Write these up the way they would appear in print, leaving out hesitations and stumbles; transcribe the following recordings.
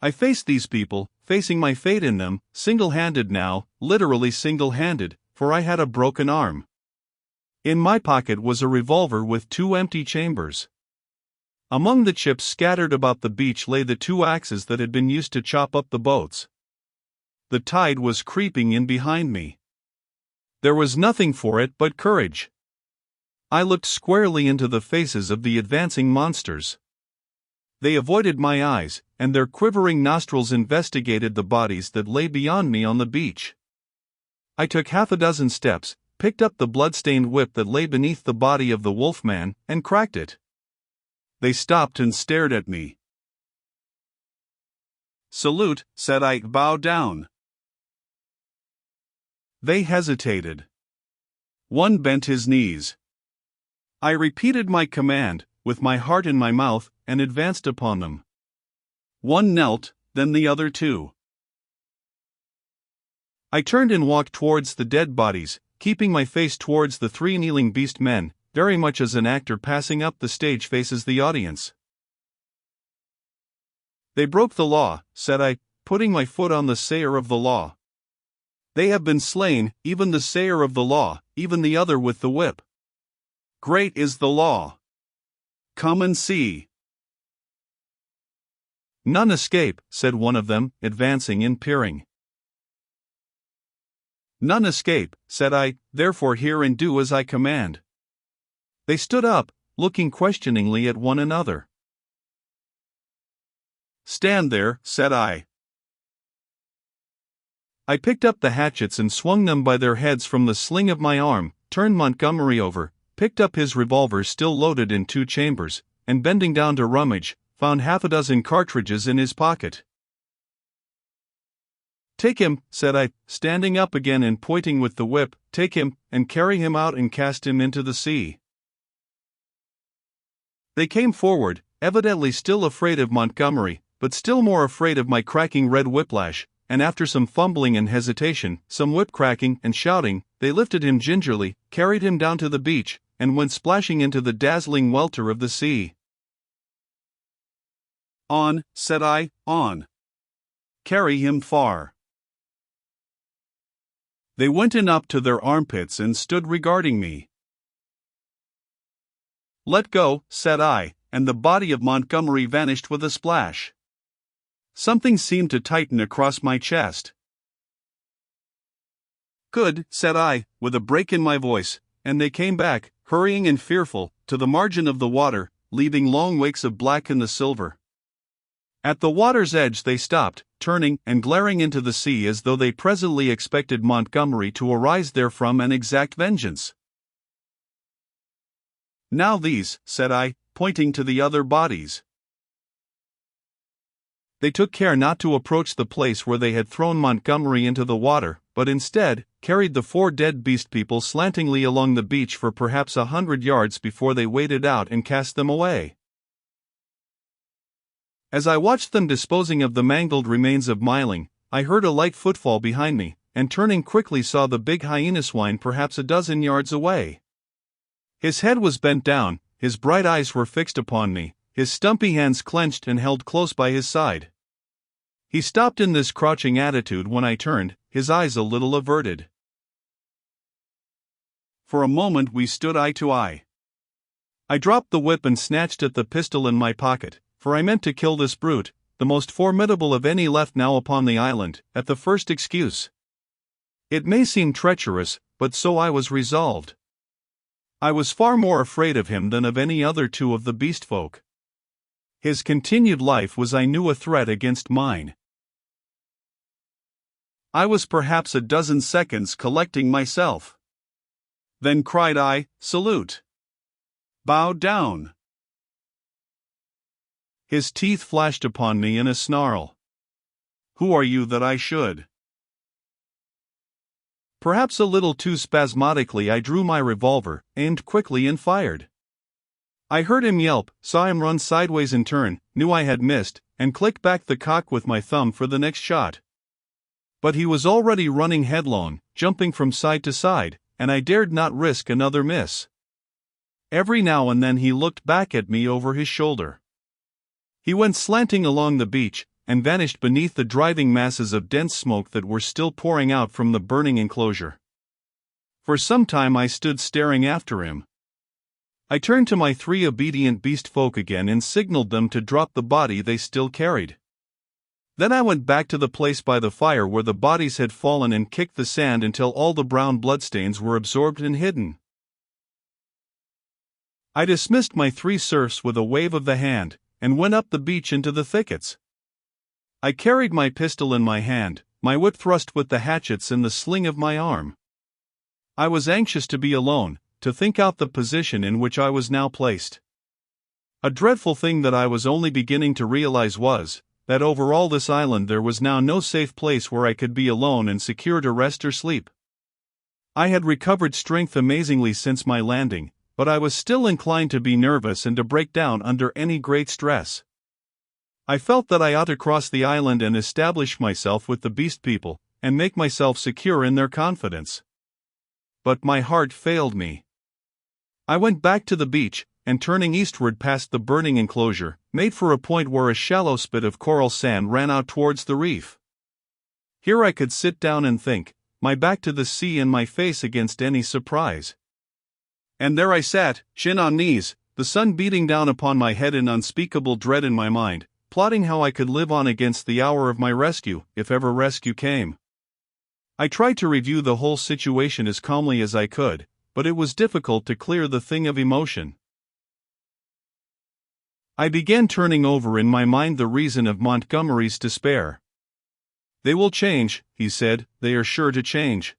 I faced these people, facing my fate in them, single-handed now, literally single-handed, for I had a broken arm. In my pocket was a revolver with 2 empty chambers. Among the chips scattered about the beach lay the 2 axes that had been used to chop up the boats. The tide was creeping in behind me. There was nothing for it but courage. I looked squarely into the faces of the advancing monsters. They avoided my eyes, and their quivering nostrils investigated the bodies that lay beyond me on the beach. I took 6 steps, picked up the blood-stained whip that lay beneath the body of the wolfman, and cracked it. They stopped and stared at me. "Salute," said I, "bow down." They hesitated. One bent his knees. I repeated my command, with my heart in my mouth, and advanced upon them. One knelt, then the other too. I turned and walked towards the dead bodies, keeping my face towards the 3 kneeling beast men, very much as an actor passing up the stage faces the audience. "They broke the law," said I, putting my foot on the sayer of the law. "They have been slain, even the sayer of the law, even the other with the whip. Great is the law. Come and see." "None escape," said one of them, advancing and peering. "None escape," said I, "therefore hear and do as I command." They stood up, looking questioningly at one another. "Stand there," said I. I picked up the hatchets and swung them by their heads from the sling of my arm, turned Montgomery over, picked up his revolver still loaded in 2 chambers, and bending down to rummage, found 6 cartridges in his pocket. "Take him," said I, standing up again and pointing with the whip, "take him, and carry him out and cast him into the sea." They came forward, evidently still afraid of Montgomery, but still more afraid of my cracking red whiplash, and after some fumbling and hesitation, some whip cracking and shouting, they lifted him gingerly, carried him down to the beach, and went splashing into the dazzling welter of the sea. "On," said I, "on. Carry him far." They went in up to their armpits and stood regarding me. "Let go," said I, and the body of Montgomery vanished with a splash. Something seemed to tighten across my chest. "Good," said I, with a break in my voice, and they came back, hurrying and fearful, to the margin of the water, leaving long wakes of black in the silver. At the water's edge they stopped, turning and glaring into the sea as though they presently expected Montgomery to arise therefrom and exact vengeance. "Now these," said I, pointing to the other bodies. They took care not to approach the place where they had thrown Montgomery into the water, but instead, carried the 4 dead beast people slantingly along the beach for perhaps 100 yards before they waded out and cast them away. As I watched them disposing of the mangled remains of Myling, I heard a light footfall behind me, and turning quickly saw the big hyena swine perhaps 12 yards away. His head was bent down, his bright eyes were fixed upon me, his stumpy hands clenched and held close by his side. He stopped in this crouching attitude when I turned, his eyes a little averted. For a moment we stood eye to eye. I dropped the whip and snatched at the pistol in my pocket, for I meant to kill this brute, the most formidable of any left now upon the island, at the first excuse. It may seem treacherous, but so I was resolved. I was far more afraid of him than of any other 2 of the beast folk. His continued life was, I knew, a threat against mine. I was perhaps 12 seconds collecting myself. Then cried I, "Salute! Bow down!" His teeth flashed upon me in a snarl. "Who are you that I should?" Perhaps a little too spasmodically I drew my revolver, aimed quickly and fired. I heard him yelp, saw him run sideways and turn, knew I had missed, and clicked back the cock with my thumb for the next shot. But he was already running headlong, jumping from side to side, and I dared not risk another miss. Every now and then he looked back at me over his shoulder. He went slanting along the beach, and vanished beneath the driving masses of dense smoke that were still pouring out from the burning enclosure. For some time I stood staring after him. I turned to my 3 obedient beast folk again and signaled them to drop the body they still carried. Then I went back to the place by the fire where the bodies had fallen and kicked the sand until all the brown bloodstains were absorbed and hidden. I dismissed my 3 serfs with a wave of the hand, and went up the beach into the thickets. I carried my pistol in my hand, my whip thrust with the hatchets in the sling of my arm. I was anxious to be alone, to think out the position in which I was now placed. A dreadful thing that I was only beginning to realize was, that over all this island there was now no safe place where I could be alone and secure to rest or sleep. I had recovered strength amazingly since my landing, but I was still inclined to be nervous and to break down under any great stress. I felt that I ought to cross the island and establish myself with the beast people, and make myself secure in their confidence. But my heart failed me. I went back to the beach, and turning eastward past the burning enclosure, made for a point where a shallow spit of coral sand ran out towards the reef. Here I could sit down and think, my back to the sea and my face against any surprise. And there I sat, chin on knees, the sun beating down upon my head in unspeakable dread in my mind, plotting how I could live on against the hour of my rescue, if ever rescue came. I tried to review the whole situation as calmly as I could, but it was difficult to clear the thing of emotion. I began turning over in my mind the reason of Montgomery's despair. "They will change," he said, "they are sure to change."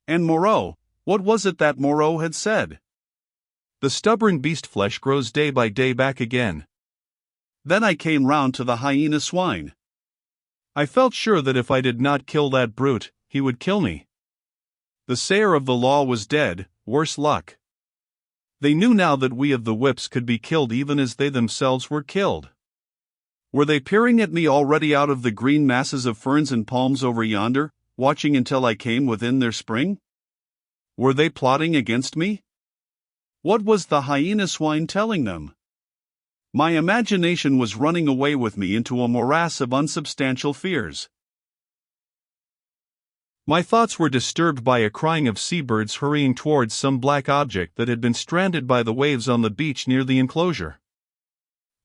And Moreau, what was it that Moreau had said? The stubborn beast flesh grows day by day back again. Then I came round to the hyena swine. I felt sure that if I did not kill that brute, he would kill me. The sayer of the law was dead, worse luck. They knew now that we of the whips could be killed even as they themselves were killed. Were they peering at me already out of the green masses of ferns and palms over yonder, watching until I came within their spring? Were they plotting against me? What was the hyena swine telling them? My imagination was running away with me into a morass of unsubstantial fears. My thoughts were disturbed by a crying of seabirds hurrying towards some black object that had been stranded by the waves on the beach near the enclosure.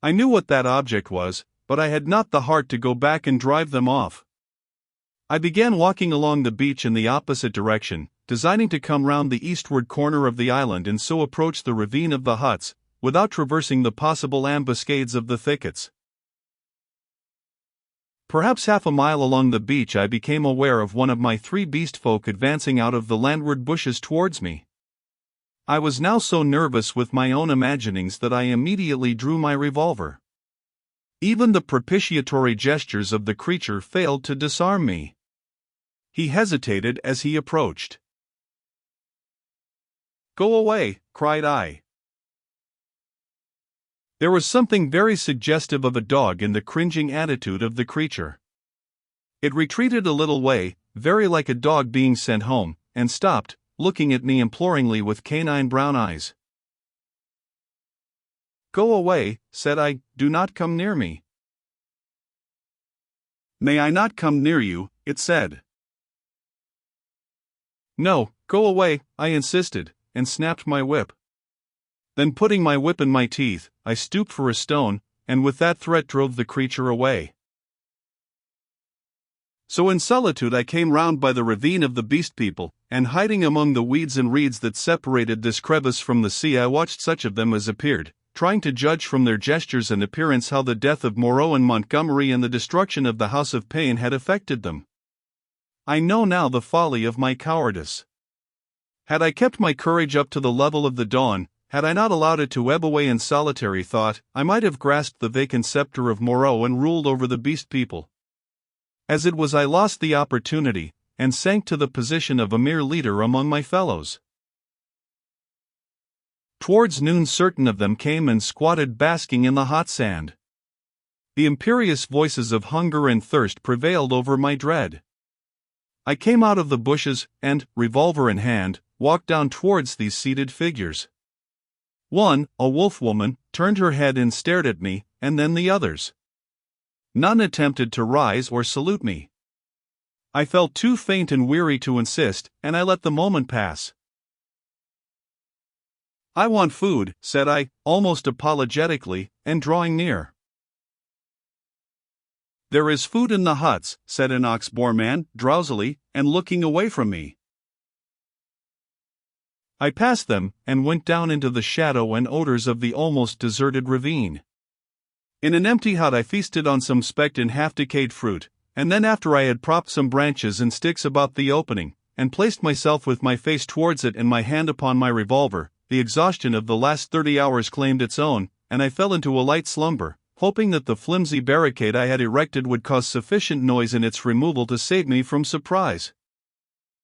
I knew what that object was, but I had not the heart to go back and drive them off. I began walking along the beach in the opposite direction, designing to come round the eastward corner of the island and so approach the ravine of the huts, without traversing the possible ambuscades of the thickets. Perhaps half a mile along the beach I became aware of one of my 3 beast folk advancing out of the landward bushes towards me. I was now so nervous with my own imaginings that I immediately drew my revolver. Even the propitiatory gestures of the creature failed to disarm me. He hesitated as he approached. "Go away," cried I. There was something very suggestive of a dog in the cringing attitude of the creature. It retreated a little way, very like a dog being sent home, and stopped, looking at me imploringly with canine brown eyes. "Go away," said I, "do not come near me." "May I not come near you?" it said. "No, go away," I insisted, and snapped my whip. Then putting my whip in my teeth, I stooped for a stone, and with that threat drove the creature away. So in solitude I came round by the ravine of the beast people, and hiding among the weeds and reeds that separated this crevice from the sea I watched such of them as appeared, trying to judge from their gestures and appearance how the death of Moreau and Montgomery and the destruction of the House of Pain had affected them. I know now the folly of my cowardice. Had I kept my courage up to the level of the dawn, had I not allowed it to ebb away in solitary thought, I might have grasped the vacant scepter of Moreau and ruled over the beast people. As it was, I lost the opportunity, and sank to the position of a mere leader among my fellows. Towards noon certain of them came and squatted basking in the hot sand. The imperious voices of hunger and thirst prevailed over my dread. I came out of the bushes, and, revolver in hand, walked down towards these seated figures. One, a wolf woman, turned her head and stared at me, and then the others. None attempted to rise or salute me. I felt too faint and weary to insist, and I let the moment pass. "I want food," said I, almost apologetically, and drawing near. "There is food in the huts," said an ox-boar man, drowsily, and looking away from me. I passed them, and went down into the shadow and odors of the almost deserted ravine. In an empty hut I feasted on some specked and half-decayed fruit, and then after I had propped some branches and sticks about the opening, and placed myself with my face towards it and my hand upon my revolver, the exhaustion of the last 30 hours claimed its own, and I fell into a light slumber, hoping that the flimsy barricade I had erected would cause sufficient noise in its removal to save me from surprise.